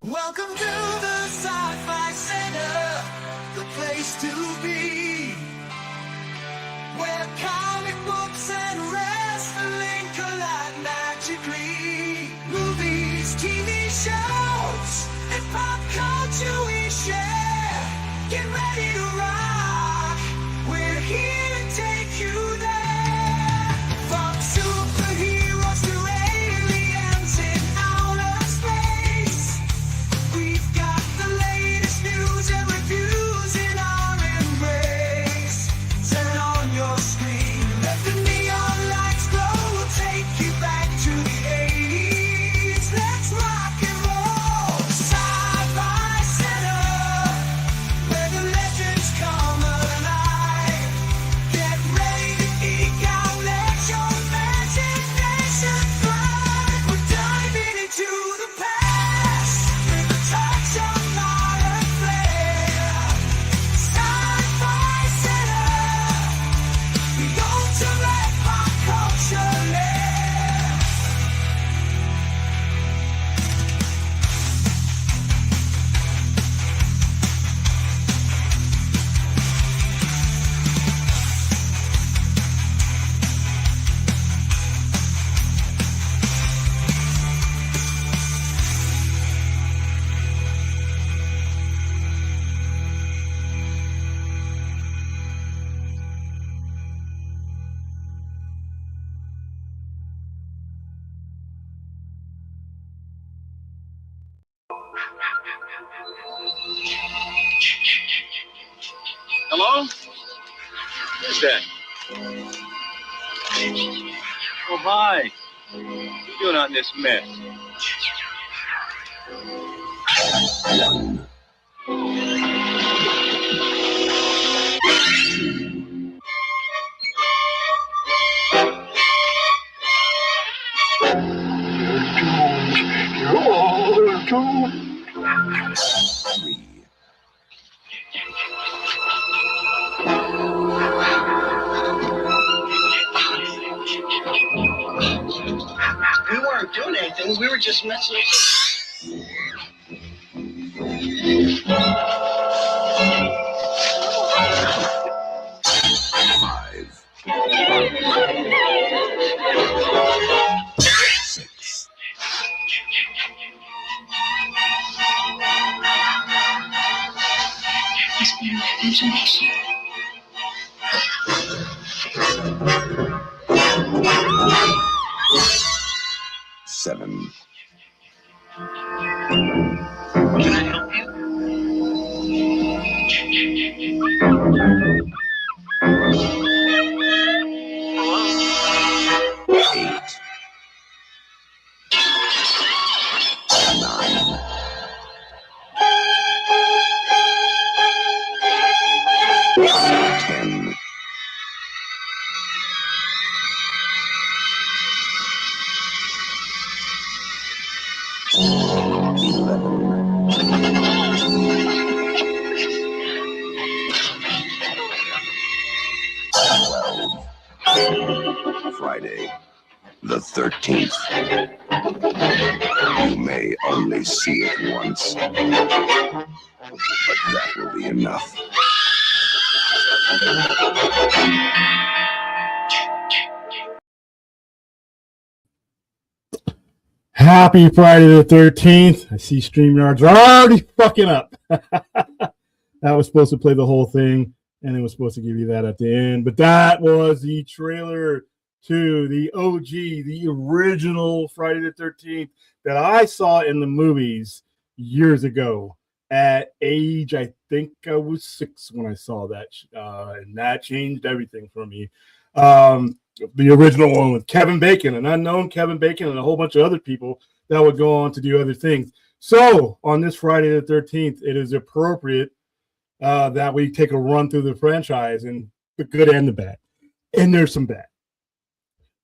Welcome to the Sci-Fi Center, the place to be, where comic books and wrestling collide magically. Movies, TV shows, and pop culture we share. Get ready to rock, we're here to take you there. From superheroes to aliens in outer space, we've got the latest news and reviews in our embrace. Turn on your screen, let the neon lights glow. We'll take you back to the 80s. Let's rock and roll. Sci-Fi Center, where the legends come alive. Get ready to geek out, let your imagination fly. We're diving into the past with a touch of modern flair. Sci-Fi Center, the ultimate pop culture lair. Hello? Who's that? Oh, hi. What are you doing out in this mess? We weren't doing anything. We were just messing with Five, 6, Must be my imagination. 7, Can I help you? 8, 9, 10, 11, Friday, the 13th. You may only see it once, but that will be enough. Happy Friday the 13th. I see StreamYards are already fucking up. That was supposed to play the whole thing, and it was supposed to give you that at the end. But that was the trailer to the OG, the original Friday the 13th that I saw in the movies years ago. At age, I think I was 6 when I saw that, and that changed everything for me. The original one with Kevin Bacon, an unknown Kevin Bacon, and a whole bunch of other people that would go on to do other things. So on this Friday the 13th, it is appropriate that we take a run through the franchise, and the good and the bad. And there's some bad.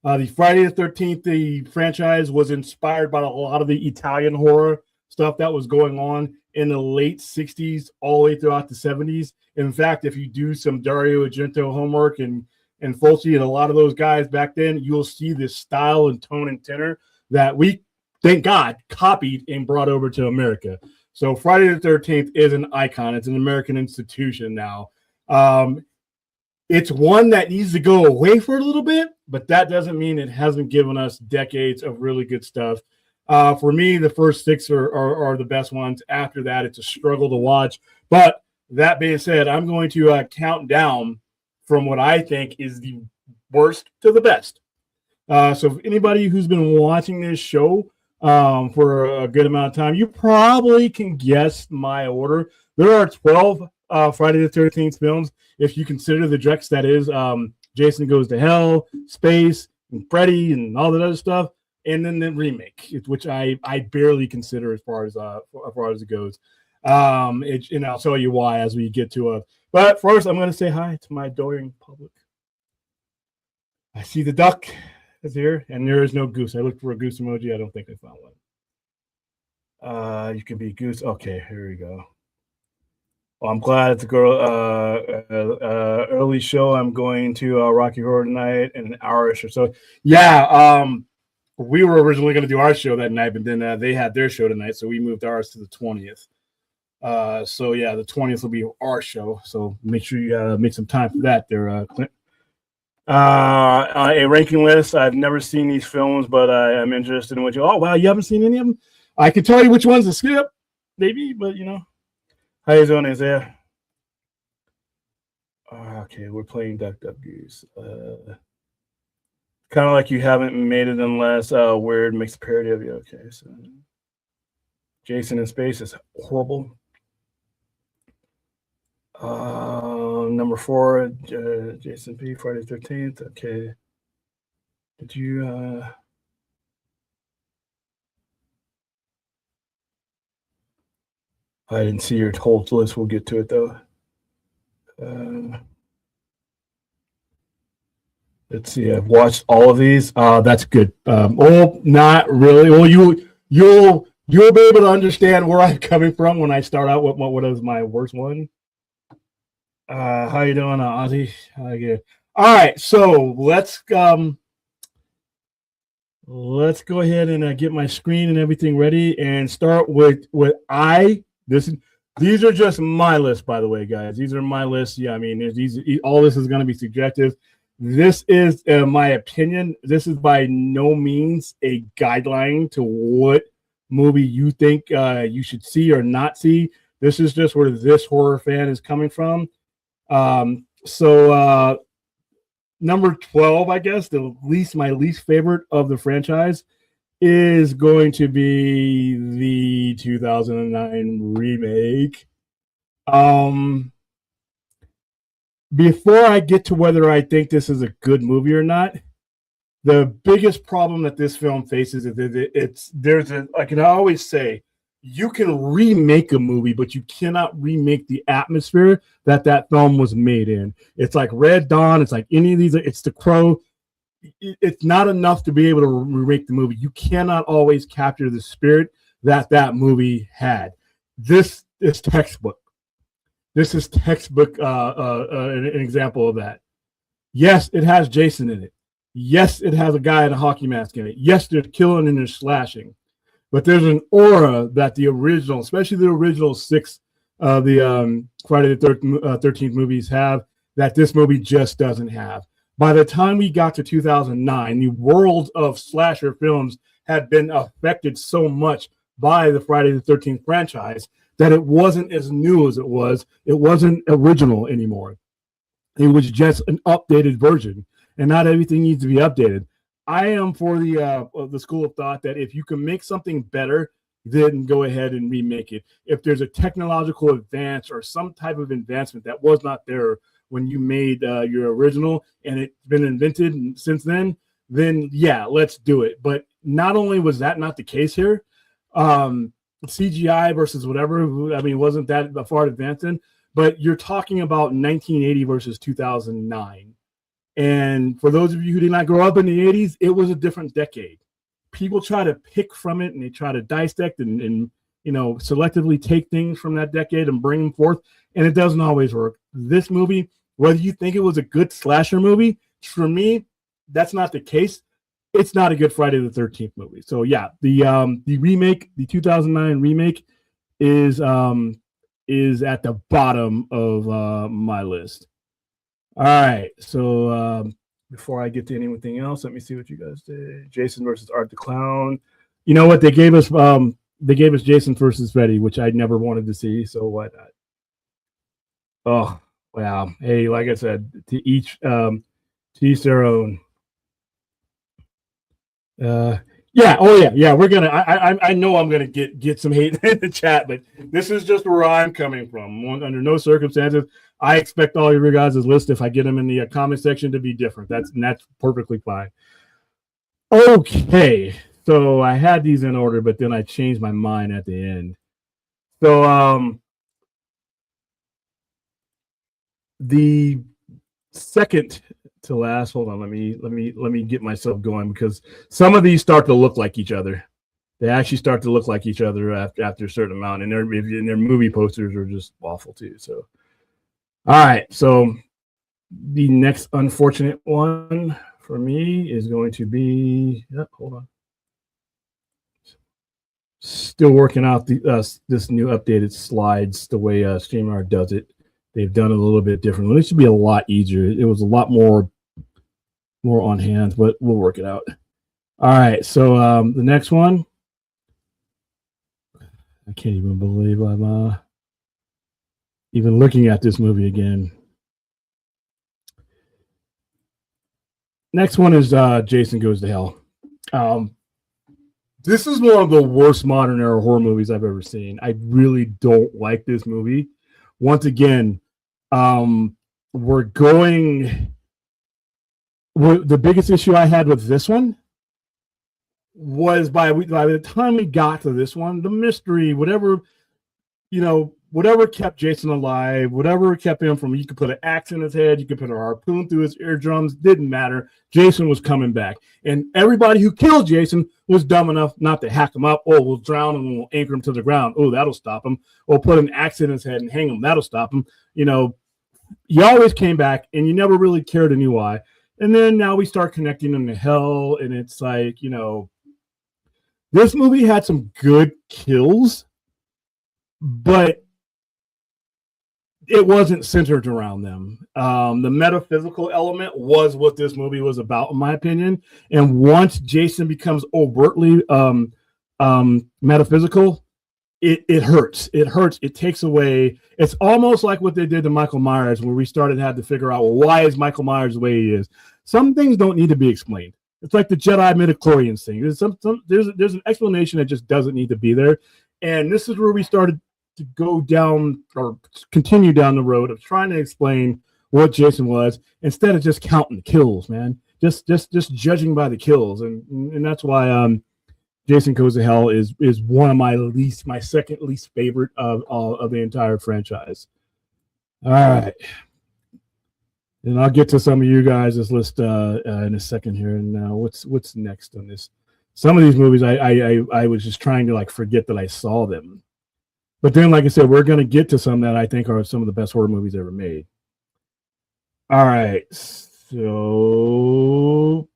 The Friday the 13th, the franchise was inspired by a lot of the Italian horror stuff that was going on in the late 60s all the way throughout the 70s. In fact, if you do some Dario Argento homework and Fulci and a lot of those guys back then, you'll see this style and tone and tenor that we thank God, copied and brought over to America. So Friday the 13th is an icon. It's an American institution now. It's one that needs to go away for a little bit, but that doesn't mean it hasn't given us decades of really good stuff. For me, the first 6 are the best ones. After that, it's a struggle to watch. But that being said, I'm going to count down from what I think is the worst to the best. So if anybody who's been watching this show for a good amount of time, you probably can guess my order. There are 12 Friday the 13th films. If you consider the Drex, that is Jason Goes to Hell, Space, and Freddy, and all that other stuff, and then the remake, which I barely consider as far as it goes. And I'll tell you why as we get to it. But first, I'm going to say hi to my adoring public. I see the duck is here, and there is no goose. I looked for a goose emoji. I don't think I found one. You can be goose. Okay, here we go. Well, I'm glad it's a girl early show. I'm going to Rocky Horror tonight in an hour-ish or so. Yeah, we were originally going to do our show that night, but then they had their show tonight, so we moved ours to the 20th. So yeah, the 20th will be our show. So make sure you make some time for that there, Clint. A ranking list. I've never seen these films, but I'm interested in what you. Oh wow, you haven't seen any of them? I can tell you which ones to skip, maybe, but you know. How you doing, Isaiah? Okay, we're playing Duck Duck Goose. Kind of like you haven't made it unless Weird makes a parody of you. Okay, so Jason in Space is horrible. Number 4, Jason P. Friday the 13th. Okay. Did you I didn't see your whole list. We'll get to it though. Let's see. I've watched all of these. That's good. Well, not really. Well, you'll be able to understand where I'm coming from when I start out with what is my worst one. How you doing, Ozzy? How you? All right, so let's go ahead and get my screen and everything ready and start with these are just my list, by the way, guys. These are my lists. Yeah, I mean, all this is going to be subjective. This is my opinion. This is by no means a guideline to what movie you think you should see or not see. This is just where this horror fan is coming from. So number 12, I guess, my least favorite of the franchise is going to be the 2009 remake. Before I get to whether I think this is a good movie or not, the biggest problem that this film faces is like I always say, you can remake a movie, but you cannot remake the atmosphere that film was made in. It's like Red Dawn. It's like any of these. It's The Crow. It's not enough to be able to remake the movie. You cannot always capture the spirit that movie had. This is textbook. This is textbook an example of that. Yes, it has Jason in it. Yes, it has a guy in a hockey mask in it. Yes, there's killing and there's slashing. But there's an aura that the original, especially the original 6 the Friday the 13th movies have, that this movie just doesn't have. By the time we got to 2009, the world of slasher films had been affected so much by the Friday the 13th franchise that it wasn't as new as it was. It wasn't original anymore. It was just an updated version, and not everything needs to be updated. I am for the school of thought that if you can make something better, then go ahead and remake it. If there's a technological advance or some type of advancement that was not there when you made your original and it's been invented since then yeah, let's do it. But not only was that not the case here, CGI versus whatever, I mean, wasn't that far advanced in, but you're talking about 1980 versus 2009. And for those of you who did not grow up in the 80s, it was a different decade. People try to pick from it and they try to dissect and selectively take things from that decade and bring them forth, and it doesn't always work. This movie, whether you think it was a good slasher movie, for me, that's not the case. it's not a good Friday the 13th movie. So yeah, the remake, the 2009 remake, is at the bottom of my list. All right, so before I get to anything else, let me see what you guys did. Jason versus Art the Clown. You know what? They gave us Jason versus Freddy, which I never wanted to see, so why not? Oh wow! Hey, like I said, to each their own. Yeah. Oh yeah. We're gonna. I know I'm gonna get some hate in the chat, but this is just where I'm coming from. Under no circumstances, I expect all your guys' list, if I get them in the comment section, to be different. That's perfectly fine. Okay, so I had these in order, but then I changed my mind at the end. So the second to last. Hold on, let me get myself going, because some of these start to look like each other. They actually start to look like each other after a certain amount, and their movie posters are just awful too. So, all right, so the next unfortunate one for me is going to be. Hold on. Still working out this new updated slides the way StreamYard does it. They've done it a little bit differently. It should be a lot easier. It was a lot more on hand, but we'll work it out. All right, so the next one. I can't even believe I'm even looking at this movie again. Next one is Jason Goes to Hell. This is one of the worst modern era horror movies I've ever seen. I really don't like this movie. Once again, the biggest issue I had with this one was by the time we got to this one, the mystery, whatever kept Jason alive, whatever kept him from, you could put an axe in his head, you could put a harpoon through his eardrums, didn't matter. Jason was coming back. And everybody who killed Jason was dumb enough not to hack him up. Oh, we'll drown him and we'll anchor him to the ground. Oh, that'll stop him. Or put an axe in his head and hang him. That'll stop him. He always came back, and you never really cared and knew why. And then now we start connecting him to hell, and it's like, this movie had some good kills, but it wasn't centered around them. The metaphysical element was what this movie was about, in my opinion. And once Jason becomes overtly metaphysical, it hurts. It hurts. It takes away. It's almost like what they did to Michael Myers, where we started to have to figure out, well, why is Michael Myers the way he is? Some things don't need to be explained. It's like the Jedi midichlorians thing. There's an explanation that just doesn't need to be there. And this is where we started to go down or continue down the road of trying to explain what Jason was, instead of just counting the kills, man. Just judging by the kills. And that's why Jason Goes to Hell is one of my second least favorite of all of the entire franchise. All right. And I'll get to some of you guys' list in a second here. And now what's next on this? Some of these movies I was just trying to forget that I saw them. But then, like I said, we're going to get to some that I think are some of the best horror movies ever made. All right. So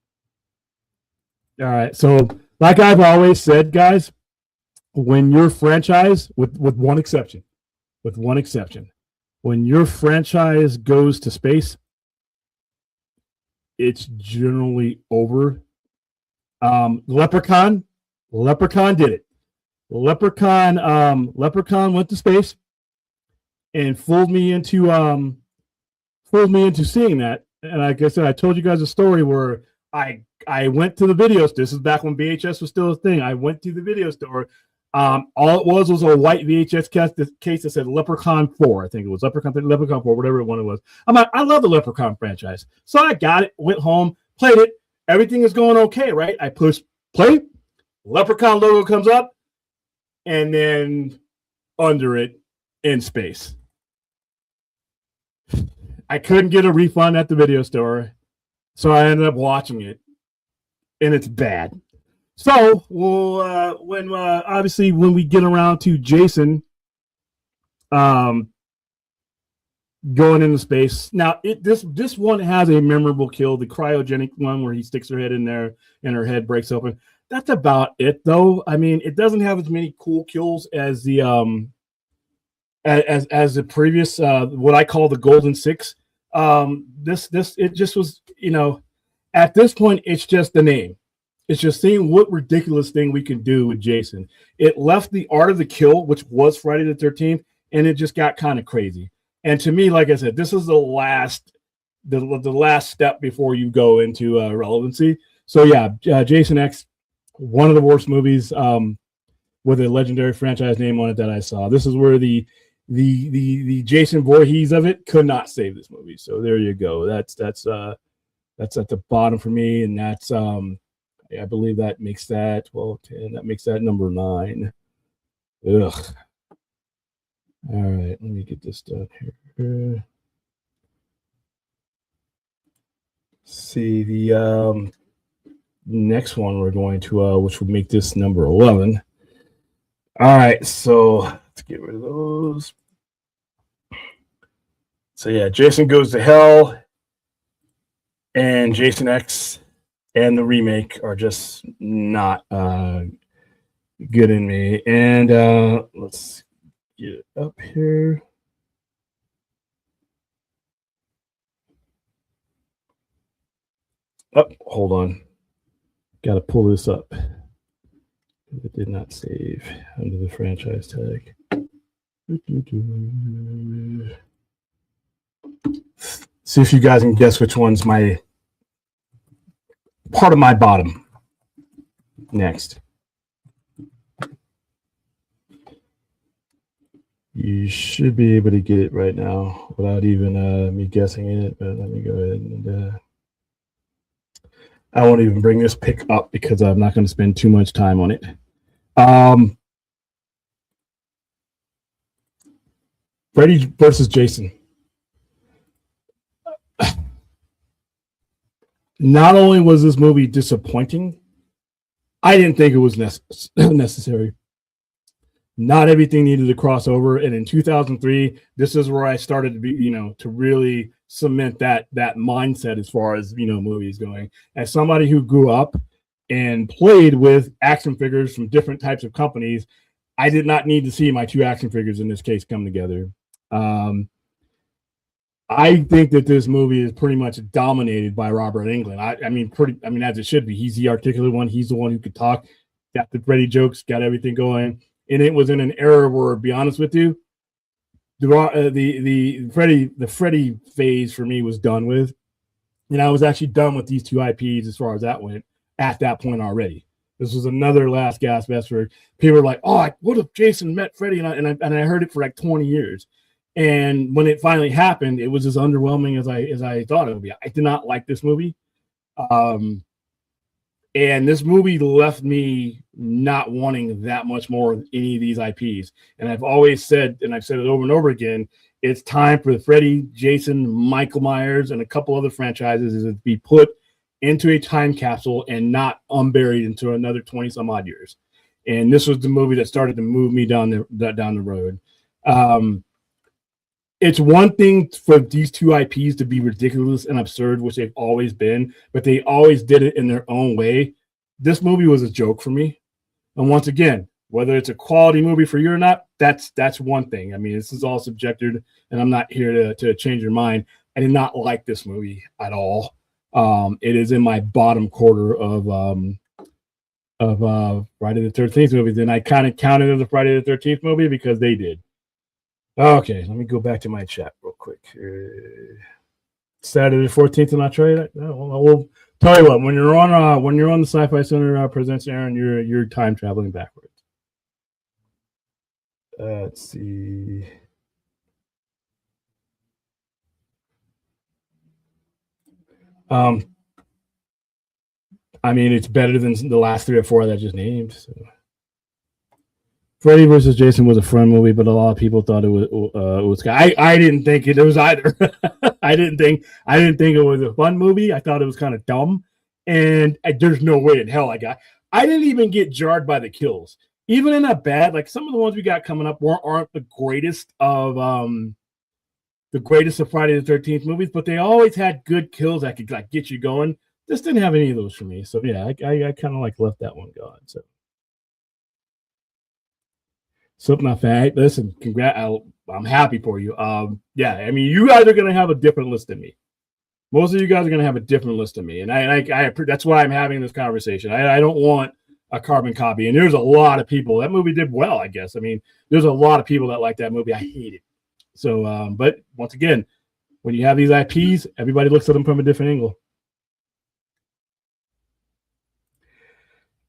like I've always said, guys, when your franchise, with one exception, when your franchise goes to space, it's generally over. Leprechaun did it. Leprechaun went to space and fooled me into seeing that. And like I said, I told you guys a story where I went to the video. This is back when VHS was still a thing. I went to the video store. All it was a white VHS case that said Leprechaun 4. I think it was Leprechaun 4, whatever one it was. I'm like, I love the Leprechaun franchise. So I got it, went home, played it. Everything is going okay, right? I push play. Leprechaun logo comes up. And then under it, in space. I couldn't get a refund at the video store. So I ended up watching it. And it's bad. So, when we get around to Jason, going into space. Now, this one has a memorable kill, the cryogenic one where he sticks her head in there and her head breaks open. That's about it, though. I mean, it doesn't have as many cool kills as the as the previous what I call the Golden Six. This it just was, at this point it's just the name. It's just seeing what ridiculous thing we can do with Jason. It left the art of the kill, which was Friday the 13th, and it just got kind of crazy. And to me, like I said, this is the last step before you go into relevancy. So yeah, Jason X, one of the worst movies with a legendary franchise name on it that I saw. This is where the Jason Voorhees of it could not save this movie. So there you go. That's at the bottom for me, and that's I believe that makes that 12, 10. That makes that number 9. Ugh. All right, let me get this done here. See the next one we're going to which would make this number 11. All right, so let's get rid of those. So yeah, Jason Goes to Hell and Jason X and the remake are just not good in me. And let's get it up here. Oh, hold on. Got to pull this up. It did not save under the franchise tag. See if you guys can guess which one's my part of my bottom. Next. You should be able to get it right now without even me guessing it, but let me go ahead and I won't even bring this pick up because I'm not going to spend too much time on it. Freddy versus Jason. Not only was this movie disappointing, I didn't think it was necessary. Not everything needed to cross over, and in 2003, this is where I started to be, to really cement that mindset as far as movies going. As somebody who grew up and played with action figures from different types of companies, I did not need to see my 2 action figures in this case come together. I think that this movie is pretty much dominated by Robert Englund. I mean, as it should be. He's the articulate one. He's the one who could talk, got the Freddy jokes, got everything going. And it was in an era where, to be honest with you, the Freddy phase for me was done with, and I was actually done with these 2 IPs as far as that went at that point already. This was another last gasp effort. People were like, "Oh, what if Jason met Freddy?" And I heard it for like 20 years. And when it finally happened, it was as underwhelming as I thought it would be. I did not like this movie. And this movie left me not wanting that much more of any of these IPs. And I've always said, and I've said it over and over again, it's time for Freddy, Jason, Michael Myers, and a couple other franchises to be put into a time capsule and not unburied into another 20 some odd years. And this was the movie that started to move me down the road. It's one thing for these 2 IPs to be ridiculous and absurd, which they've always been, but they always did it in their own way. This movie was a joke for me. And once again, whether it's a quality movie for you or not, that's one thing. I mean, this is all subjective, and I'm not here to change your mind. I did not like this movie at all. It is in my bottom quarter of Friday the 13th movies, and I kind of counted as a Friday the 13th movie because they did. Okay, let me go back to my chat real quick. Saturday the 14th, and I'll try it. We'll tell you what. When you're on the Sci-Fi Center presents, Aaron, you're time traveling backwards. Let's see. I mean, it's better than the last 3 or 4 that I just named. So. Freddy versus Jason was a fun movie, but a lot of people thought it was. I didn't think it was either. I didn't think it was a fun movie. I thought it was kind of dumb, and there's no way in hell I didn't even get jarred by the kills, even in a bad. Like some of the ones we got coming up aren't the greatest of the greatest of Friday the 13th movies, but they always had good kills that could like get you going. This didn't have any of those for me. So yeah, I kind of like left that one going. So not fan. Listen, I'm happy for you. Yeah, I mean, you guys are gonna have a different list than me. Most of you guys are gonna have a different list than me, and I that's why I'm having this conversation. I don't want a carbon copy, and there's a lot of people. That movie did well, I guess. I mean, there's a lot of people that like that movie. I hate it. So, but once again, when you have these IPs, everybody looks at them from a different angle.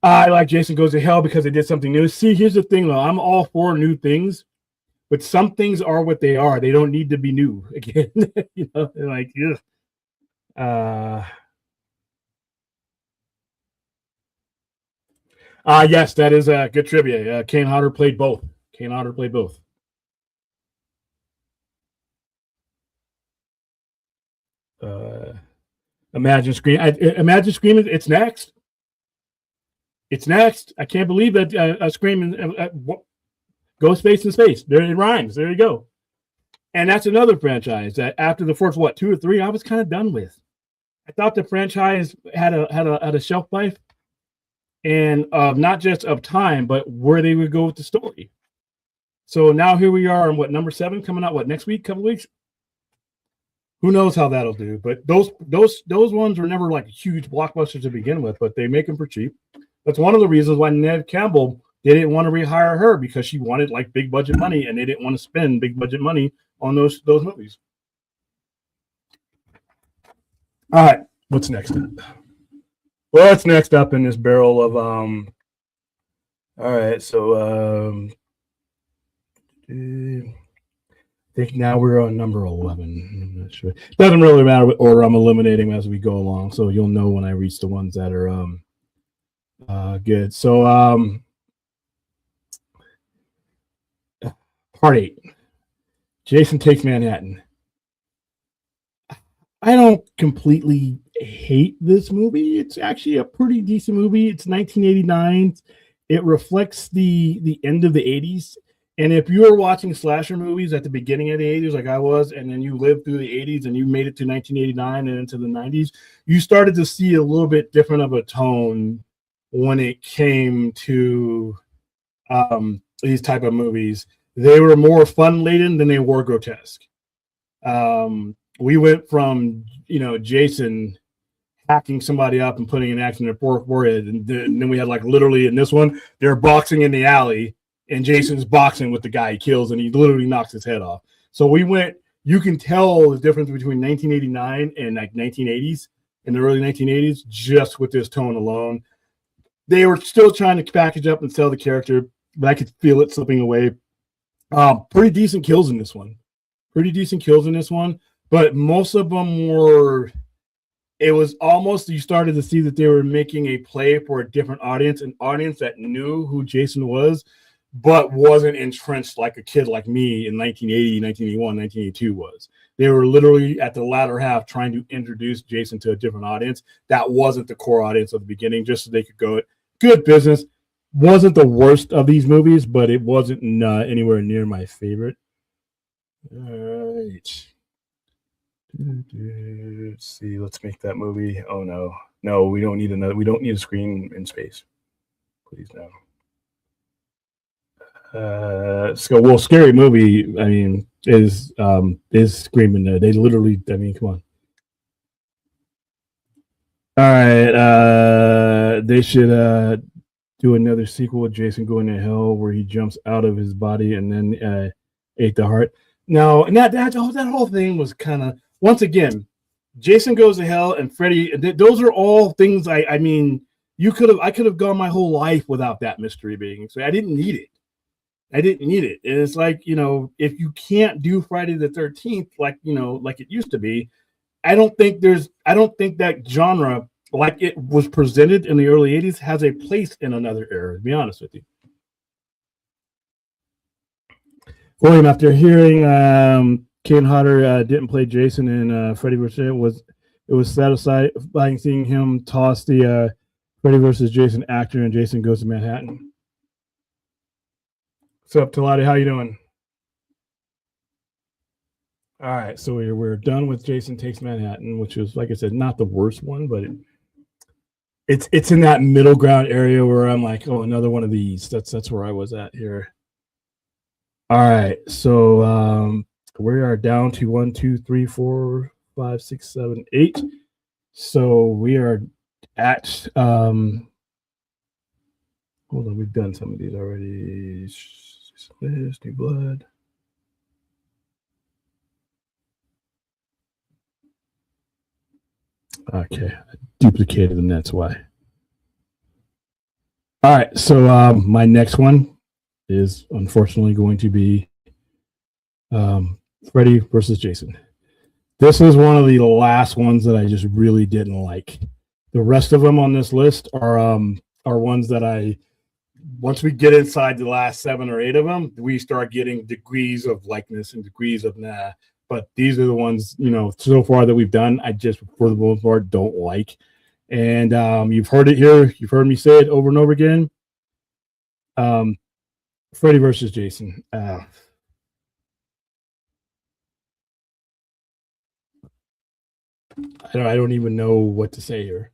I like Jason Goes to Hell because they did something new. See, here's the thing, though. I'm all for new things, but some things are what they are. They don't need to be new again. You know, like, yes, that is good trivia. Kane Hodder played both. Imagine Screaming. It's next. I can't believe that Screaming Ghostface in Space. There it rhymes. There you go. And that's another franchise that after the first 2 or 3, I was kind of done with. I thought the franchise had a shelf life, and not just of time, but where they would go with the story. So now here we are on number 7 coming out next week, couple weeks. Who knows how that'll do? But those ones were never like huge blockbusters to begin with, but they make them for cheap. That's one of the reasons why Neve Campbell, they didn't want to rehire her, because she wanted like big budget money, and they didn't want to spend big budget money on those movies. All right, what's next up? Well, what's next up in this barrel of all right, so I think now we're on number 11. I'm not sure. Doesn't really matter what order I'm eliminating as we go along, so you'll know when I reach the ones that are good. So part 8, Jason Takes Manhattan. I don't completely hate this movie. It's actually a pretty decent movie. It's 1989. It reflects the end of the 80s. And if you were watching slasher movies at the beginning of the 80s, like I was, and then you lived through the 80s and you made it to 1989 and into the 90s, you started to see a little bit different of a tone when it came to these type of movies. They were more fun-laden than they were grotesque. We went from, Jason hacking somebody up and putting an axe in their forehead, and then we had like literally in this one, they're boxing in the alley, and Jason's boxing with the guy he kills, and he literally knocks his head off. So we went, you can tell the difference between 1989 and like 1980s, in the early 1980s, just with this tone alone. They were still trying to package up and sell the character, but I could feel it slipping away. Pretty decent kills in this one. But most of them were, it was almost, you started to see that they were making a play for a different audience, an audience that knew who Jason was, but wasn't entrenched like a kid like me in 1980, 1981, 1982 was. They were literally at the latter half trying to introduce Jason to a different audience. That wasn't the core audience of the beginning, just so they could go, good business. Wasn't the worst of these movies, but it wasn't anywhere near my favorite. All right. Let's see. Let's make that movie. Oh no, we don't need another. We don't need a screen in space. Please no. So well, Scary Movie. I mean, is Screaming there? They literally. I mean, come on. All right. They should do another sequel with Jason Going to Hell, where he jumps out of his body and then ate the heart. No, and that whole thing was kind of, once again, Jason Goes to Hell and Freddy. Those are all things. I mean, I could have gone my whole life without that mystery being. So I didn't need it. And it's like, if you can't do Friday the 13th, like it used to be, I don't think that genre, like it was presented in the early 80s, has a place in another era, to be honest with you. William, after hearing Kane Hodder didn't play Jason in Freddy vs. It was satisfying seeing him toss the Freddy vs. Jason actor in Jason Goes to Manhattan. What's up, Talati? How you doing? All right, so we're done with Jason Takes Manhattan, which was, like I said, not the worst one, but it's in that middle ground area where I'm like, oh, another one of these. That's where I was at here. All right, so we are down to 1, 2, 3, 4, 5, 6, 7, 8. So we are at hold on, we've done some of these already. New Blood. Okay, I duplicated them, that's why. All right, so my next one is unfortunately going to be Freddy versus Jason. This is one of the last ones that I just really didn't like. The rest of them on this list are ones that once we get inside the last 7 or 8 of them, we start getting degrees of likeness and degrees of nah. But these are the ones, so far that we've done, I just, for the most part, don't like. And you've heard it here. You've heard me say it over and over again. Freddy versus Jason. I don't even know what to say here.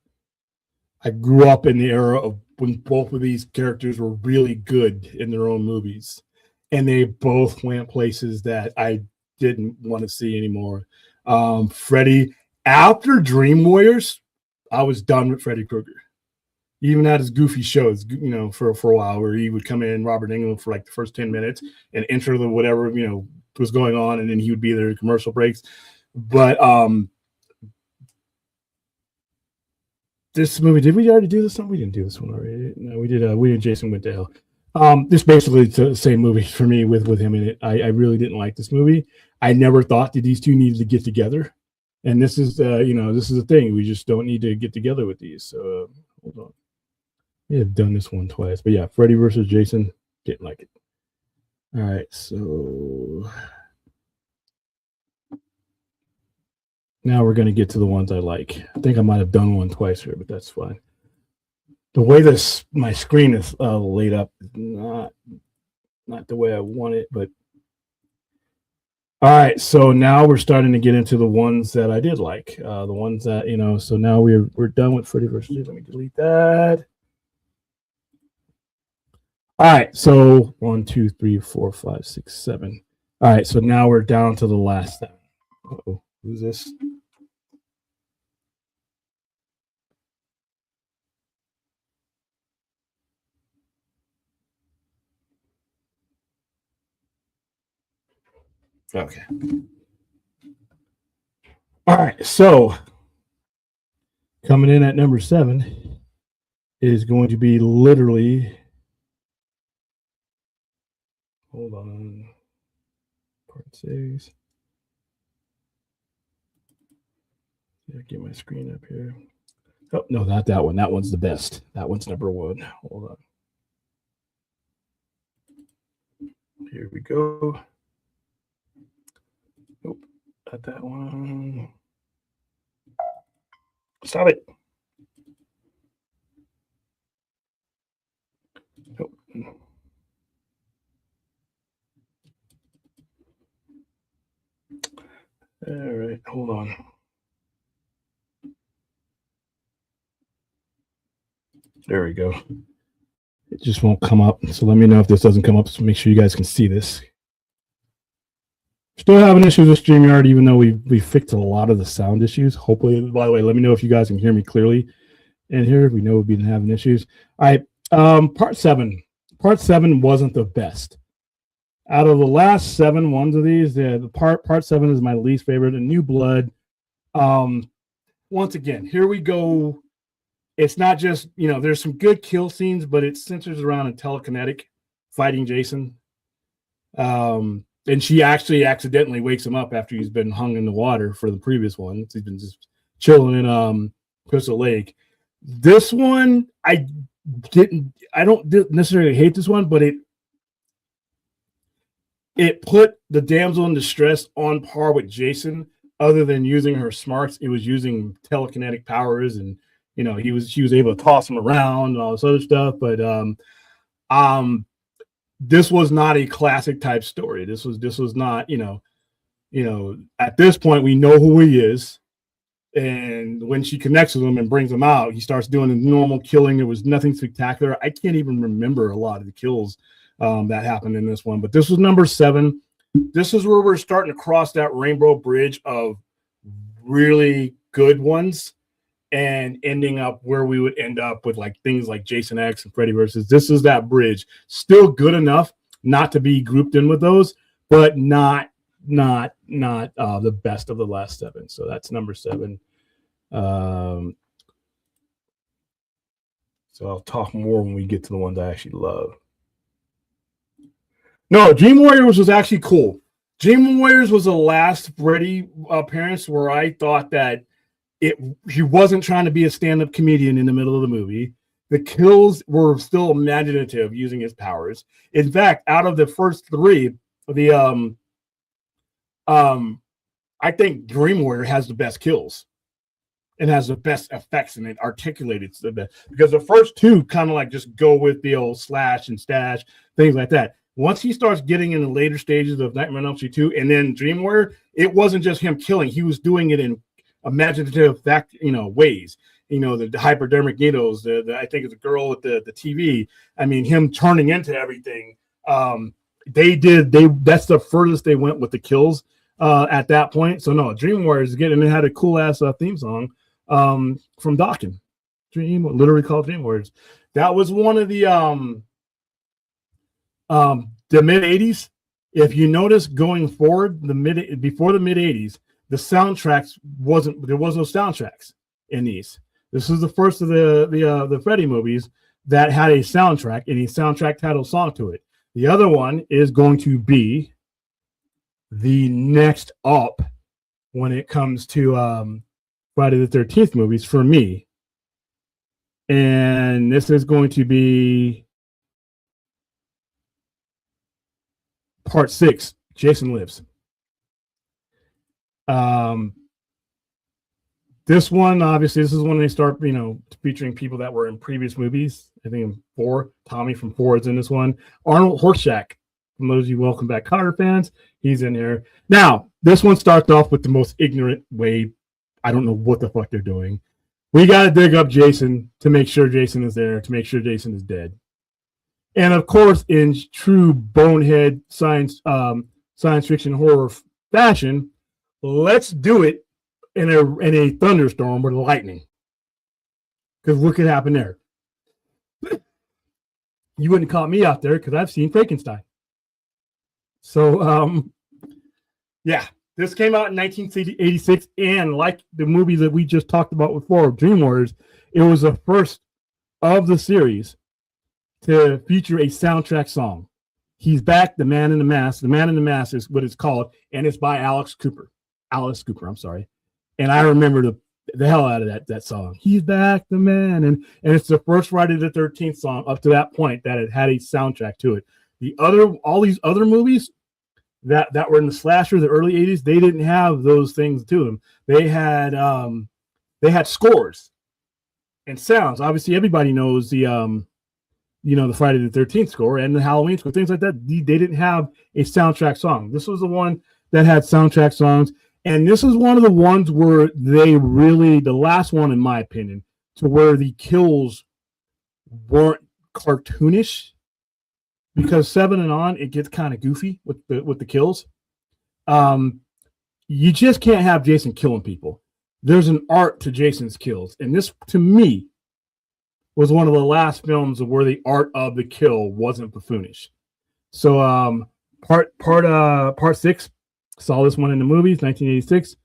I grew up in the era of when both of these characters were really good in their own movies. And they both went places that I didn't want to see anymore. Freddy, after Dream Warriors, I was done with Freddy Krueger. Even at his goofy shows, for a while, where he would come in, Robert Englund, for like the first 10 minutes and enter the whatever, was going on, and then he would be there in commercial breaks. But this movie, did we already do this one? We didn't do this one already. No, we did. We did Jason Went to Hell. This basically is the same movie for me with him in it. I really didn't like this movie. I never thought that these two needed to get together. And this is, this is the thing. We just don't need to get together with these. So hold on. We have done this one twice. But yeah, Freddy versus Jason, didn't like it. All right, so now we're going to get to the ones I like. I think I might have done one twice here, but that's fine. The way my screen is laid up is not the way I want it, but all right. So now we're starting to get into the ones that I did like, the ones that So now we're done with Freddy versus Jason. Let me delete that. All right. So 1, 2, 3, 4, 5, 6, 7. All right. So now we're down to the last thing. Uh-oh, who's this? Okay. All right. So coming in at number 7 is going to be literally. Hold on. Part 6. Get my screen up here. Oh, no, not that one. That one's the best. That one's number 1. Hold on. Here we go. Nope, not that one. Stop it. Nope. All right, hold on. There we go. It just won't come up. So let me know if this doesn't come up. So make sure you guys can see this. Still having issues with StreamYard, even though we fixed a lot of the sound issues. Hopefully, by the way, let me know if you guys can hear me clearly in here. We know we've been having issues. All right, part 7. Part 7 wasn't the best. Out of the last 7 ones of these, the part 7 is my least favorite. And New Blood. Once again, here we go. It's not just, there's some good kill scenes, but it centers around a telekinetic fighting Jason. And she actually accidentally wakes him up after he's been hung in the water for the previous one. He's been just chilling in Crystal Lake. This one, I don't necessarily hate this one, but it put the damsel in distress on par with Jason. Other than using her smarts, it was using telekinetic powers, and she was able to toss him around and all this other stuff. But this was not a classic type story. This was not, at this point, we know who he is. And when she connects with him and brings him out, he starts doing the normal killing. There was nothing spectacular. I can't even remember a lot of the kills that happened in this one. But this was number 7. This is where we're starting to cross that rainbow bridge of really good ones and ending up where we would end up with like things like Jason X and Freddy versus. This is that bridge. Still good enough not to be grouped in with those, but not the best of the last 7. So that's number 7. So I'll talk more when we get to the ones I actually love. No, Dream Warriors was actually cool. Dream Warriors was the last Freddy appearance where I thought that he wasn't trying to be a stand-up comedian in the middle of the movie. The kills were still imaginative using his powers. In fact, out of the first 3, I think Dream Warrior has the best kills and has the best effects, and it articulated the best, because the first 2 kind of like just go with the old slash and stash, things like that. Once he starts getting in the later stages of Nightmare on Elm Street 2 and then Dream Warrior, it wasn't just him killing. He was doing it in imaginative ways. The hypodermic needles, I think it's a girl with the TV. I mean, him turning into everything. That's the furthest they went with the kills at that point. So no, Dream Warriors again, and it had a cool ass theme song from Dokken. Literally called Dream Warriors. That was one of the mid 80s. If you notice going forward, before the mid 80s, the soundtracks there was no soundtracks in these. This is the first of the Freddy movies that had a soundtrack and a soundtrack title song to it. The other one is going to be the next up when it comes to Friday the 13th movies for me. And this is going to be part 6, Jason Lives. This one, obviously, this is when they start, featuring people that were in previous movies. I think in 4, Tommy from 4 is in this one. Arnold Horshack, from those of you Welcome Back Kotter fans, he's in there. Now, this one starts off with the most ignorant way. I don't know what the fuck they're doing. We got to dig up Jason to make sure Jason is there, to make sure Jason is dead. And of course, in true bonehead science fiction horror fashion, let's do it in a thunderstorm with lightning. Because what could happen there? You wouldn't caught me out there because I've seen Frankenstein. So, yeah, this came out in 1986, and like the movie that we just talked about before, Dream Warriors, it was the first of the series to feature a soundtrack song. He's back, The Man in the Mask. The Man in the Mask is what it's called, and it's by Alice Cooper, I'm sorry. And I remember the hell out of that song. He's back, the man. And it's the first Friday the 13th song up to that point that it had a soundtrack to it. All these other movies that were in the slasher, the early 80s, they didn't have those things to them. They had scores and sounds. Obviously, everybody knows the Friday the 13th score and the Halloween score, things like that. They didn't have a soundtrack song. This was the one that had soundtrack songs. And this is one of the ones where the last one, in my opinion, to where the kills weren't cartoonish, because 7 and on, it gets kind of goofy with the kills. You just can't have Jason killing people. There's an art to Jason's kills. And this, to me, was one of the last films where the art of the kill wasn't buffoonish. So part 6, saw this one in the movies, 1986.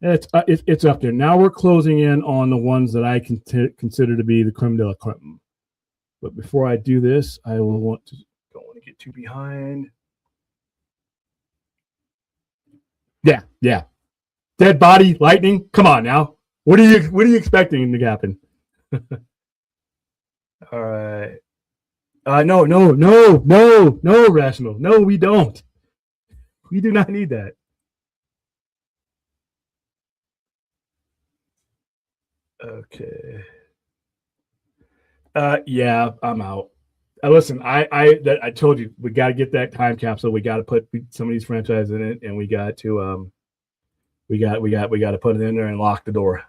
It's up there. Now we're closing in on the ones that I consider to be the creme de la creme. But before I do this, I don't want to get too behind. Yeah. Dead body, lightning. Come on now. What are you expecting to happen? All right. No, Rational. No, we don't. We do not need that. Okay. Yeah, I'm out. listen, I told you we got to get that time capsule. We got to put some of these franchises in it, and we got to we got to put it in there and lock the door.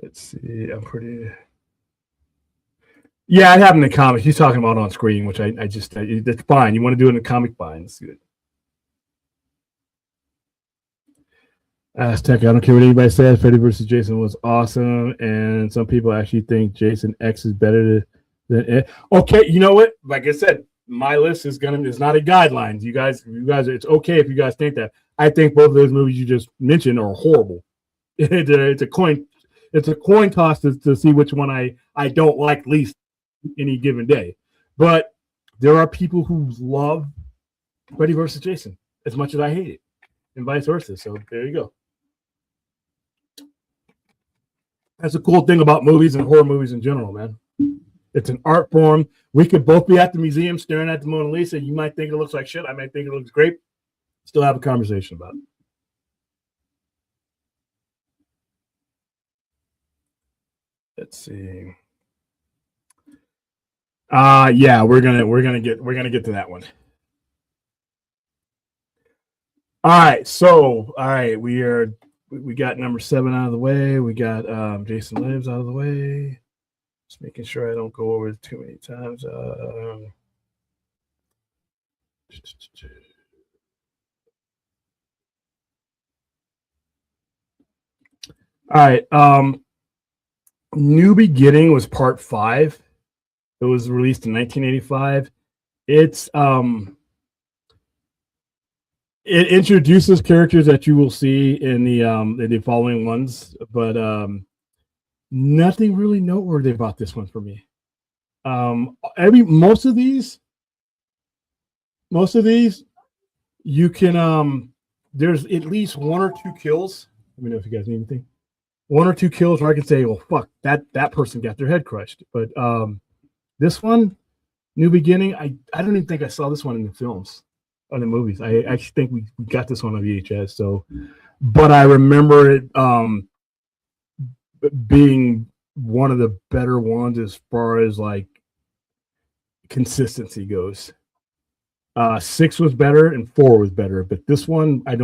Let's see. I'm pretty. Yeah, it happened in the comics. He's talking about on screen, which I that's fine. You want to do it in the comic, fine. It's good. Aztec, I don't care what anybody says. Freddy versus Jason was awesome, and some people actually think Jason X is better than it. Okay, you know what? Like I said, my list is not a guideline. You guys, it's okay if you guys think that. I think both of those movies you just mentioned are horrible. It's a coin toss to see which one I don't like least any given day. But there are people who love Freddy versus Jason as much as I hate it, and vice versa. So there you go. That's a cool thing about movies and horror movies in general, man. It's an art form. We could both be at the museum staring at the Mona Lisa. You might think it looks like shit. I might think it looks great. Still have a conversation about it. Let's see. Yeah, we're gonna get to that one. All right, we got number 7 out of the way. We got Jason Lives out of the way. Just making sure I don't go over it too many times. All right. New Beginning was part 5. It was released in 1985. It introduces characters that you will see in the following ones, but nothing really noteworthy about this one for me. Most of these, you can there's at least 1 or 2 kills. Let me know if you guys need anything. 1 or 2 kills where I can say, well, fuck, that person got their head crushed. But this one, New Beginning, I don't even think I saw this one in the films. On the movies, I actually think we got this one on VHS. So, but I remember it being one of the better ones as far as like consistency goes. 6 was better and 4 was better, but this one I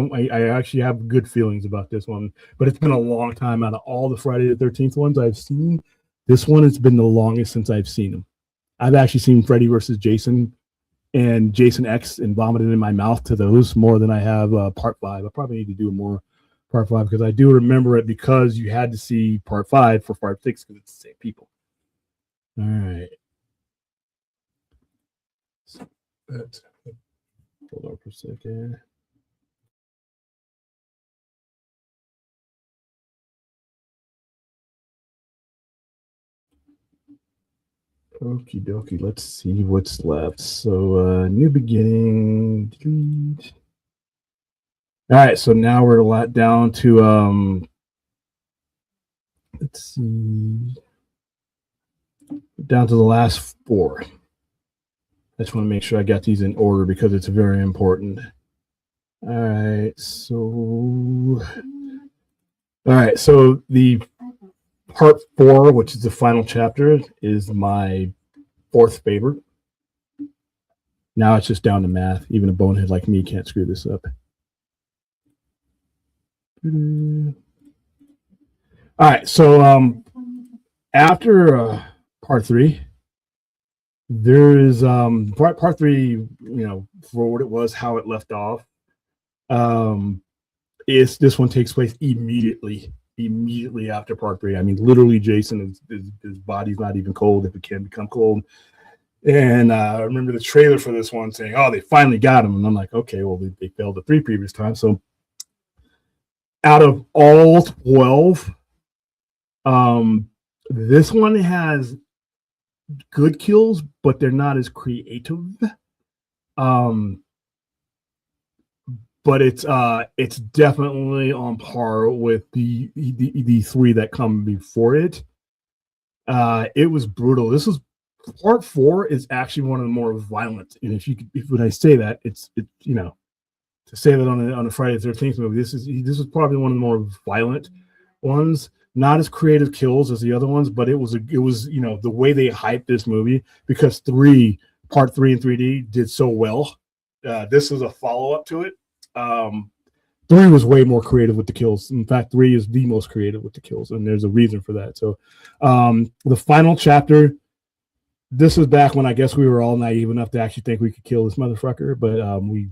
actually have good feelings about this one. But it's been a long time. Out of all the Friday the 13th ones I've seen, this one has been the longest since I've seen them. I've actually seen Freddy versus Jason and Jason X and vomited in my mouth to those more than I have part 5. I probably need to do more part 5 because I do remember it because you had to see part 5 for part 6 because it's the same people. All right. Hold on for a second. Okie dokie, let's see what's left. So, New Beginning. Delete. All right, so now we're a lot down to let's see, down to the last 4. I just want to make sure I got these in order because it's very important. All right, so the part 4, which is the final chapter, is my 4th favorite. Now it's just down to math. Even a bonehead like me can't screw this up. All right, so after part 3, there is part 3. You know, for what it was, how it left off. This one takes place immediately after part 3. I mean, literally, Jason his body's not even cold if it can become cold. And I remember the trailer for this one saying, "Oh, they finally got him," and I'm like, "Okay, well, they failed the 3 previous times." So, out of all 12, this one has good kills, but they're not as creative. But it's definitely on par with the 3 that come before it. It was brutal. This was part 4 is actually one of the more violent. And if when I say that, it's you know, to say that on a Friday the 13th movie, this is probably one of the more violent. ones. Not as creative kills as the other ones, but it was the way they hyped this movie, because part 3 and 3D did so well. This is a follow up to it. 3 was way more creative with the kills. In fact, 3 is the most creative with the kills, and there's a reason for that. So, the final chapter. This was back when I guess we were all naive enough to actually think we could kill this motherfucker, but we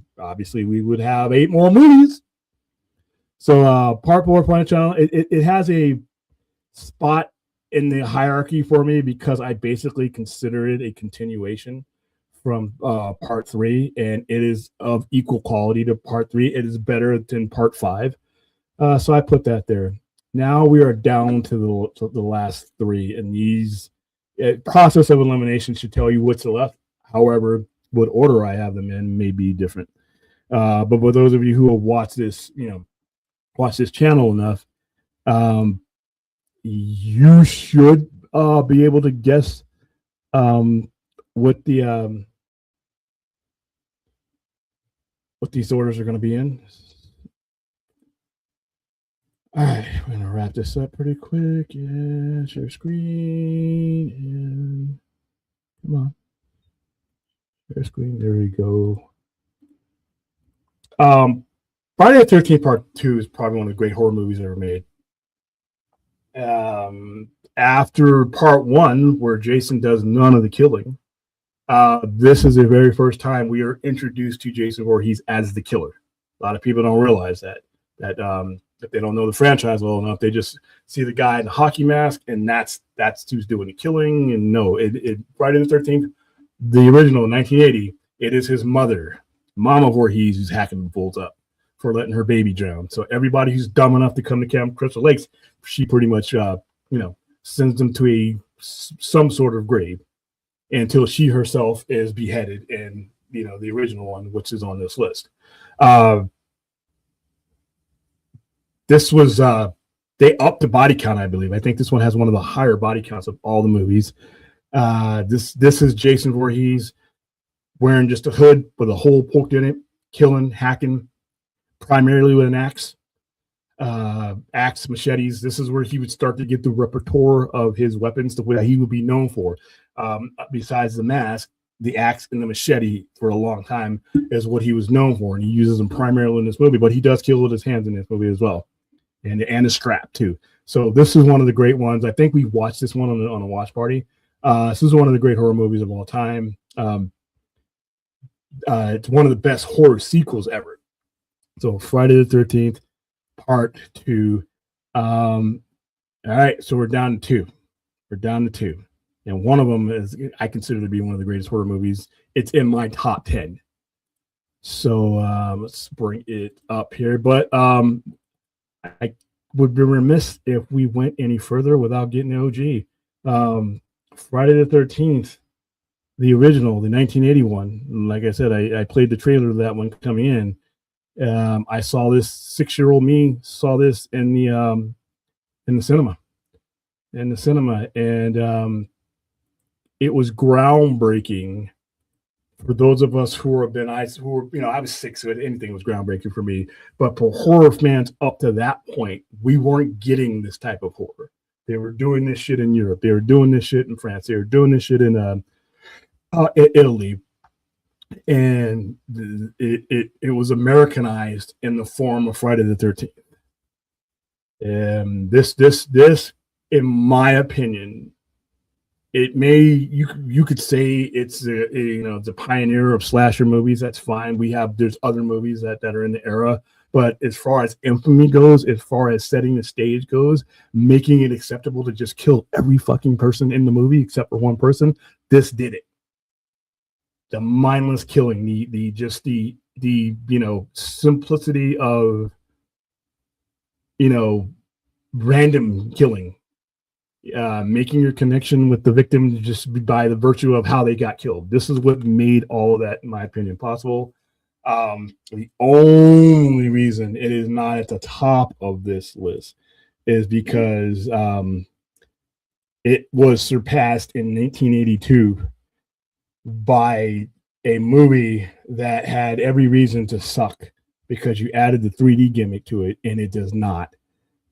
would have 8 more movies. So part 4 Planet Channel, it has a spot in the hierarchy for me because I basically consider it a continuation from part 3, and it is of equal quality to part 3. It is better than part 5, so I put that there. Now we are down to the last 3, and these process of elimination should tell you what's left. However, what order I have them in may be different. But for those of you who have watched this, watch this channel enough, you should be able to guess what these orders are going to be in. All right, we're going to wrap this up pretty quick. Yeah, share screen, and come on. Share screen, there we go. Friday the 13th Part 2 is probably one of the great horror movies ever made. After Part 1, where Jason does none of the killing, this is the very first time we are introduced to Jason Voorhees as the killer. A lot of people don't realize that if they don't know the franchise well enough, they just see the guy in the hockey mask, and that's who's doing the killing. And no, Friday the 13th, the original 1980, it is his mother, Mama Voorhees, who's hacking the fools up for letting her baby drown. So everybody who's dumb enough to come to Camp Crystal Lakes, she pretty much sends them to some sort of grave until she herself is beheaded in the original one, which is on this list. This was they upped the body count, I believe. I think this one has one of the higher body counts of all the movies. This is Jason Voorhees wearing just a hood with a hole poked in it, killing, hacking, primarily with an axe, machetes. This is where he would start to get the repertoire of his weapons, the way that he would be known for. Besides the mask, the axe and the machete for a long time is what he was known for, and he uses them primarily in this movie. But he does kill with his hands in this movie as well, and a strap too. So this is one of the great ones. I think we watched this one on a watch party. This is one of the great horror movies of all time. It's one of the best horror sequels ever. So Friday the 13th, Part 2. All right, so we're down to 2. And one of them is I consider to be one of the greatest horror movies. It's in my top 10. So let's bring it up here. But I would be remiss if we went any further without getting OG. Friday the 13th, the original, the 1981. Like I said, I played the trailer of that one coming in. I saw this 6-year-old me saw this in the cinema. And it was groundbreaking for those of us who I was 6, so anything was groundbreaking for me. But for horror fans up to that point, we weren't getting this type of horror. They were doing this shit in Europe. They were doing this shit in France. They were doing this shit in Italy. And it was Americanized in the form of Friday the 13th. And this, in my opinion, you could say it's a pioneer of slasher movies. That's fine. There's other movies that are in the era, but as far as infamy goes, as far as setting the stage goes, making it acceptable to just kill every fucking person in the movie except for one person, this did it. The mindless killing, the simplicity of random killing. Making your connection with the victim just by the virtue of how they got killed. This is what made all of that, in my opinion, possible. The only reason it is not at the top of this list is because it was surpassed in 1982 by a movie that had every reason to suck because you added the 3D gimmick to it, and it does not.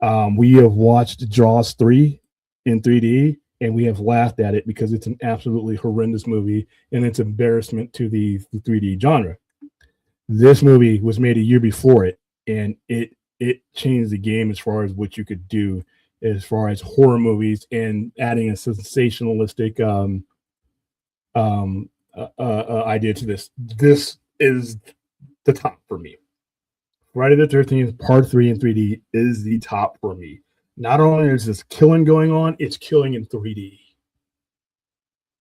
We have watched Jaws 3 in 3D, and we have laughed at it because it's an absolutely horrendous movie and it's embarrassment to the 3D genre. This movie was made a year before it, and it changed the game as far as what you could do as far as horror movies and adding a sensationalistic idea to this. This is the top for me. Friday the 13th, Part 3 in 3D is the top for me. Not only is this killing going on, it's killing in 3D.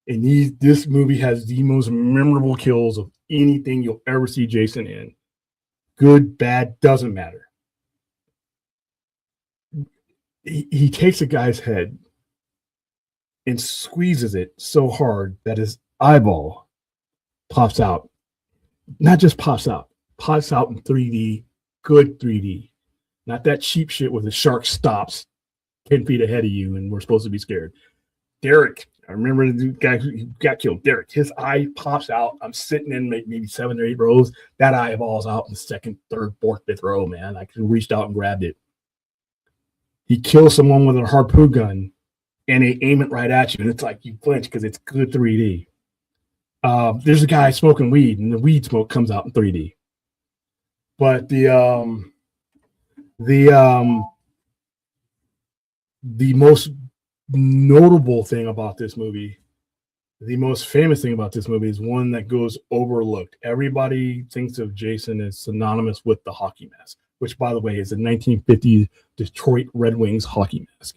And this movie has the most memorable kills of anything you'll ever see Jason in. Good, bad, doesn't matter. He takes a guy's head and squeezes it so hard that his eyeball pops out. Not just pops out in 3D, good 3D. Not that cheap shit where the shark stops 10 feet ahead of you and we're supposed to be scared. Derek, I remember the guy who got killed. Derek, his eye pops out. I'm sitting in maybe 7 or 8 rows. That eyeball's out in the second, third, fourth, fifth row, man. I reached out and grabbed it. He kills someone with a harpoon gun and they aim it right at you. And it's like you flinch because it's good 3D. There's a guy smoking weed and the weed smoke comes out in 3D. But the most notable thing about this movie, the most famous thing about this movie is one that goes overlooked. Everybody thinks of Jason as synonymous with the hockey mask, which, by the way, is a 1950s Detroit Red Wings hockey mask.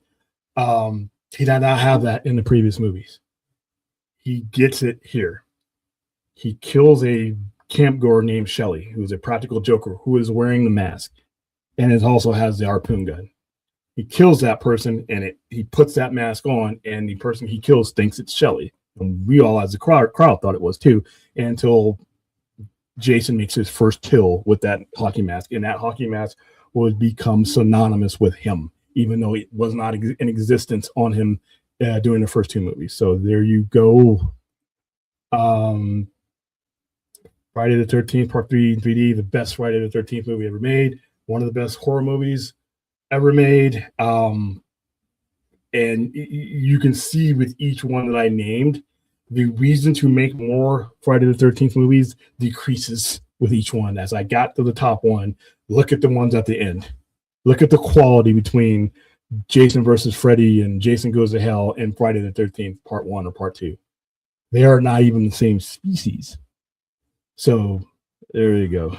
He did not have that in the previous movies. He gets it here. He kills a campgoer named Shelley, who's a practical joker who is wearing the mask, and it also has the harpoon gun. He kills that person, and he puts that mask on, and the person he kills thinks it's Shelley. And we all, as a crowd, thought it was too, until Jason makes his first kill with that hockey mask, and that hockey mask would become synonymous with him, even though it was not in existence on him during the first 2 movies. So there you go. Friday the 13th, Part 3 in 3D, the best Friday the 13th movie ever made, one of the best horror movies ever made. And you can see with each one that I named, the reason to make more Friday the 13th movies decreases with each one. As I got to the top one, look at the ones at the end. Look at the quality between Jason versus Freddy and Jason Goes to Hell and Friday the 13th, Part 1 or Part 2. They are not even the same species. So there you go.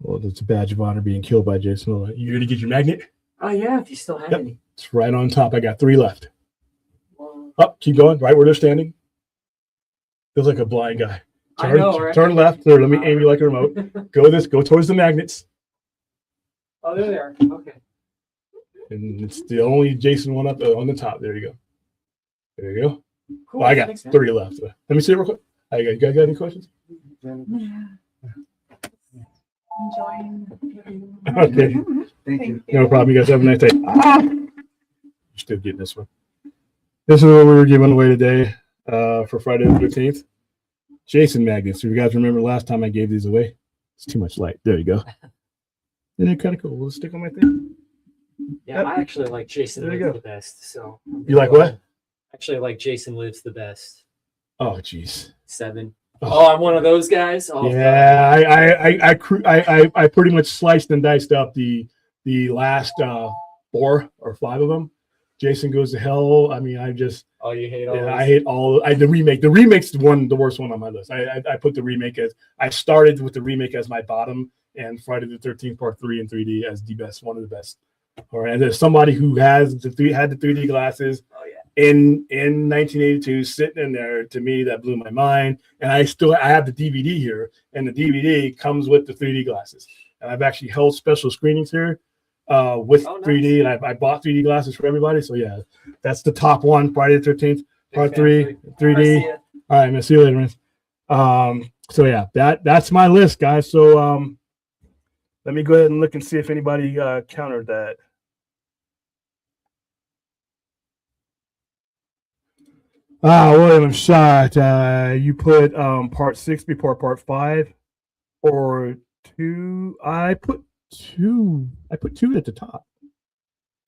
Well, it's a badge of honor being killed by Jason. You ready to get your magnet? Oh, yeah, if you still have any. It's right on top. I got 3 left. Well, Up, keep going, right where they're standing. Feels like a blind guy. I know, right? Turn left. There, let me aim you like a remote. Go towards the magnets. Oh, there they are. Okay. And it's the only Jason one up on the top. There you go. There you go. Cool. Well, I got Thanks, man. 3 left. Let me see it real quick. You guys got any questions? Enjoying. Okay. Thank you. No problem. You guys have a nice day. You're still getting this one. This is what we were giving away today for Friday the 13th. Jason magnets. Do you guys remember last time I gave these away? It's too much light. There you go. Isn't it kind of cool? We'll stick on my thing. Yeah, I actually like Jason There you Lives go. the best. So You like what? Actually, I like Jason Lives the best. Oh, jeez. 7. Oh. Oh, I'm one of those guys. Oh, Yeah, I pretty much sliced and diced up the last 4 or 5 of them. Jason Goes to Hell. I mean, Oh, you hate all. I hate all the remake. The remake's the worst one on my list. I put the remake as I started with the remake as my bottom, and Friday the 13th Part 3 in 3D as the best, one of the best. All right, and there's somebody who had the 3D glasses. Oh yeah. In 1982, sitting in there, to me that blew my mind. And I have the DVD here, and the DVD comes with the 3D glasses. And I've actually held special screenings here with 3D, and I bought 3D glasses for everybody. So yeah, that's the top one, Friday the 13th, Part 3, 3D. All right, man, see you later, man. So yeah, that's my list, guys. So let me go ahead and look and see if anybody countered that. William Shot, you put Part 6 before Part 5 or 2. I put 2 at the top.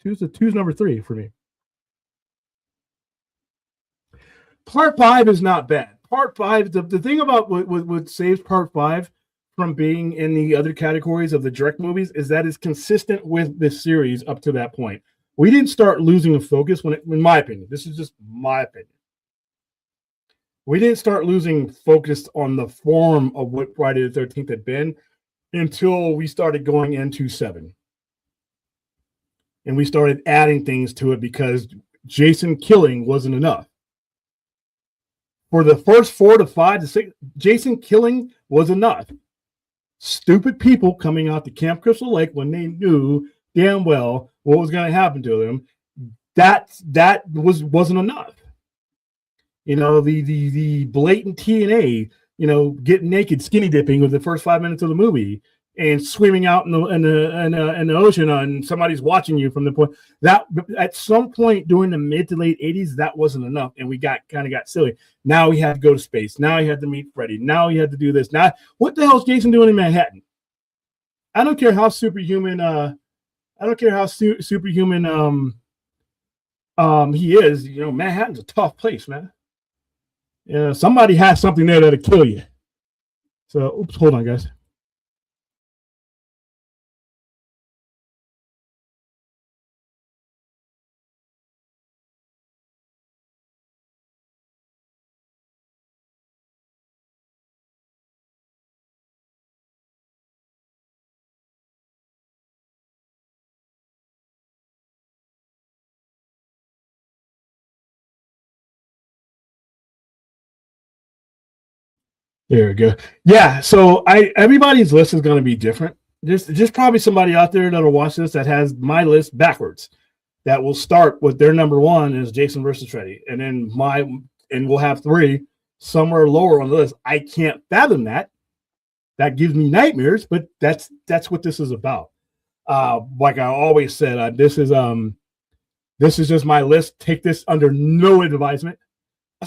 Two's number 3 for me. Part 5 is not bad. Part 5, the thing about what saves Part 5 from being in the other categories of the direct movies is that it's consistent with this series up to that point. We didn't start losing the focus in my opinion. This is just my opinion. We didn't start losing focus on the form of what Friday the 13th had been until we started going into 7. And we started adding things to it because Jason killing wasn't enough. For the first 4 to 5 to 6, Jason killing was enough. Stupid people coming out to Camp Crystal Lake when they knew damn well what was going to happen to them. That wasn't enough. You know, the blatant TNA, you know, getting naked, skinny dipping with the first 5 minutes of the movie and swimming out in the ocean and somebody's watching you from the point that at some point during the mid to late 80s, that wasn't enough. And we got silly. Now we had to go to space. Now he had to meet Freddy. Now he had to do this. Now, what the hell is Jason doing in Manhattan? I don't care how superhuman, he is. You know, Manhattan's a tough place, man. Yeah, somebody has something there that'll kill you. So, oops, hold on, guys. There we go. Yeah, so everybody's list is going to be different. There's probably somebody out there that'll watch this that has my list backwards. That will start with their number 1 is Jason versus Freddy, and then we'll have 3 somewhere lower on the list. I can't fathom that. That gives me nightmares, but that's what this is about. Like I always said, this is just my list. Take this under no advisement.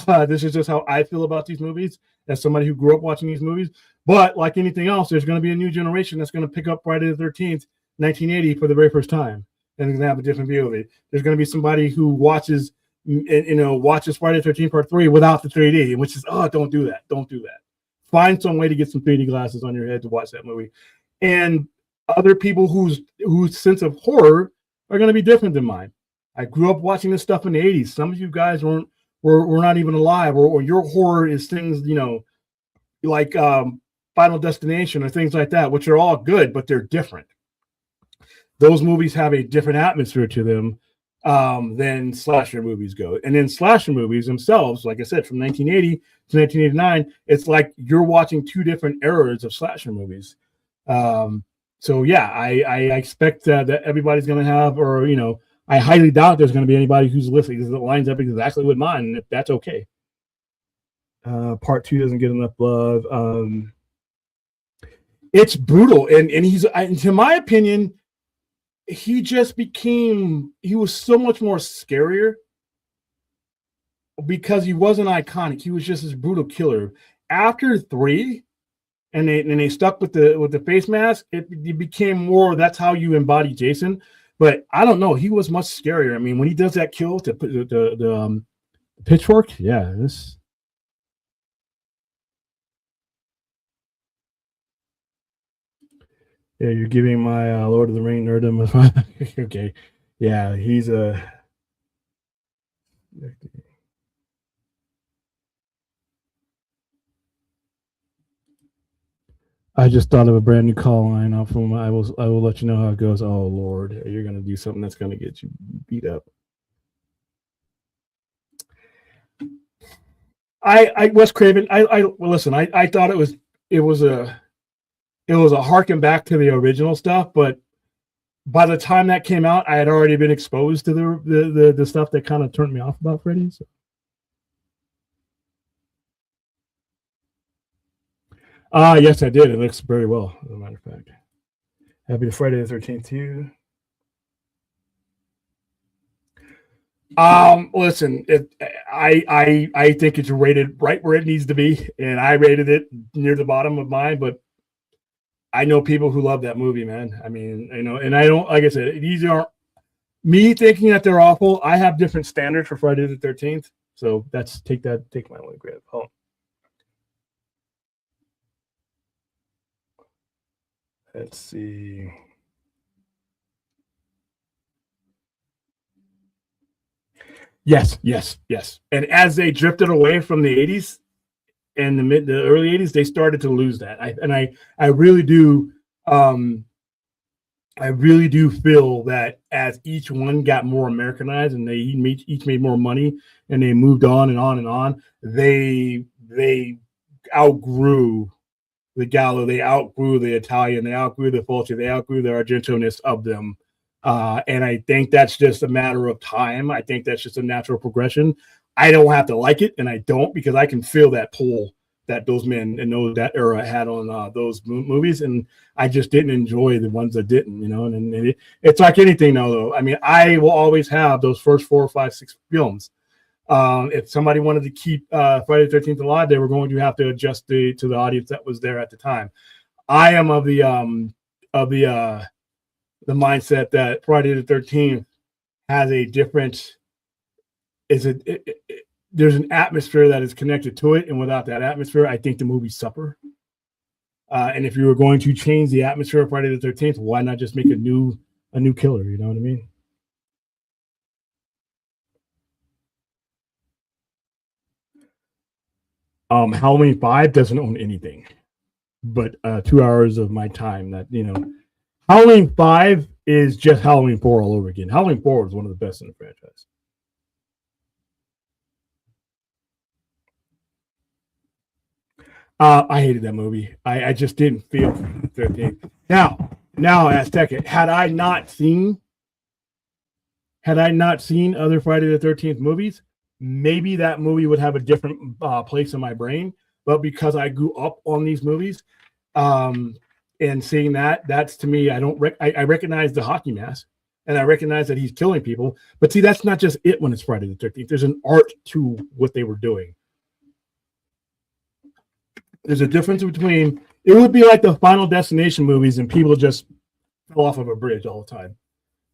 This is just how I feel about these movies as somebody who grew up watching these movies. But like anything else, there's going to be a new generation that's going to pick up Friday the 13th, 1980 for the very first time, and they're going to have a different view of it. There's going to be somebody who watches Friday the 13th Part 3 without the 3D, which is, don't do that. Don't do that. Find some way to get some 3D glasses on your head to watch that movie. And other people whose sense of horror are going to be different than mine. I grew up watching this stuff in the 80s. Some of you guys were not even alive, or your horror is things, you know, like Final Destination or things like that, which are all good, but they're different. Those movies have a different atmosphere to them than slasher movies go. And then slasher movies themselves, like I said, from 1980 to 1989, it's like you're watching 2 different eras of slasher movies. So yeah, I expect that everybody's going to have, or, you know, I highly doubt there's going to be anybody who's listening because it lines up exactly with mine, and that's okay. Part 2 doesn't get enough love. It's brutal, and to my opinion, he was so much more scarier because he wasn't iconic. He was just this brutal killer. After 3, and they stuck with the face mask, it became more, that's how you embody Jason. But I don't know. He was much scarier. I mean, when he does that kill to the pitchfork, yeah, this. Yeah, you're giving my Lord of the Rings nerdom. Okay, yeah, he's a. I just thought of a brand new call line off from. I will let you know how it goes. Oh Lord, you're gonna do something that's gonna get you beat up. Wes Craven. Listen. I thought it was a harken back to the original stuff, but by the time that came out, I had already been exposed to the stuff that kind of turned me off about Freddy. So. Yes, I did. It looks very well, as a matter of fact. Happy to Friday the 13th to you. Listen, I think it's rated right where it needs to be, and I rated it near the bottom of mine, but I know people who love that movie, man. I mean, you know, and I don't, like I said, these aren't, Me thinking that they're awful, I have different standards for Friday the 13th. So take my only grade of home. Let's see. Yes. And as they drifted away from the 80s and the early 80s, they started to lose that. I really do feel that as each one got more Americanized and they each made more money and they moved on and on and on, they outgrew the Gallo, they outgrew the Italian, they outgrew the Fulci, they outgrew the Argento-ness of them. And I think that's just a matter of time. I think that's just a natural progression. I don't have to like it, and I don't, because I can feel that pull that those men and that era had on those movies, and I just didn't enjoy the ones that didn't, and it's like anything now, though. I mean, I will always have those first 4 or 5, 6 films. If somebody wanted to keep Friday the 13th alive, they were going to have to adjust to the audience that was there at the time. I am of the mindset that Friday the 13th has a different, there's an atmosphere that is connected to it, and without that atmosphere, I think the movies suffer. And if you were going to change the atmosphere of Friday the 13th, why not just make a new killer? You know what I mean? Halloween 5 doesn't own anything but 2 hours of my time. Halloween 5 is just Halloween 4 all over again. Halloween 4 is one of the best in the franchise. I hated that movie. I just didn't feel 13th. Now, Azteca, had I not seen other Friday the 13th movies, maybe that movie would have a different place in my brain. But because I grew up on these movies, and seeing that's to me, I recognize the hockey mask, and I recognize that he's killing people. But see, that's not just it when it's Friday the 13th. There's an art to what they were doing. There's a difference between, it would be like the Final Destination movies and people just fell off of a bridge all the time.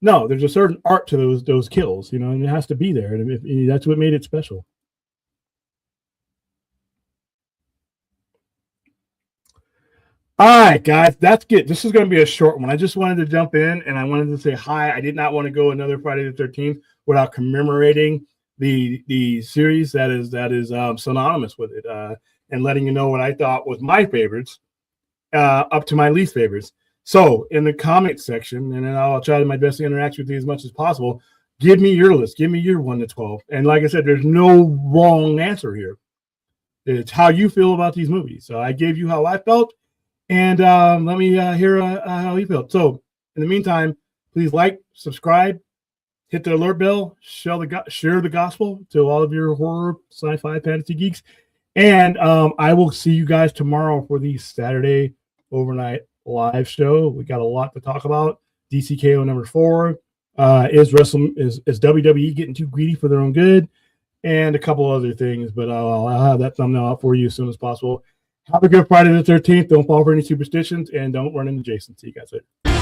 No, there's a certain art to those kills, and it has to be there. And that's what made it special. All right, guys, that's good. This is going to be a short one. I just wanted to jump in and I wanted to say hi. I did not want to go another Friday the 13th without commemorating the series that is synonymous with it, and letting you know what I thought was my favorites up to my least favorites. So in the comment section, and then I'll try my best to interact with you as much as possible. Give me your list. Give me your 1 to 12. And like I said, there's no wrong answer here. It's how you feel about these movies. So I gave you how I felt, and let me hear how you felt. So in the meantime, please like, subscribe, hit the alert bell, share the gospel to all of your horror, sci-fi, fantasy geeks. And I will see you guys tomorrow for the Saturday overnight live show. We got a lot to talk about. DCKO number 4. Is WWE getting too greedy for their own good? And a couple other things, but I'll have that thumbnail out for you as soon as possible. Have a good Friday the 13th. Don't fall for any superstitions, and don't run into Jason. See you guys later.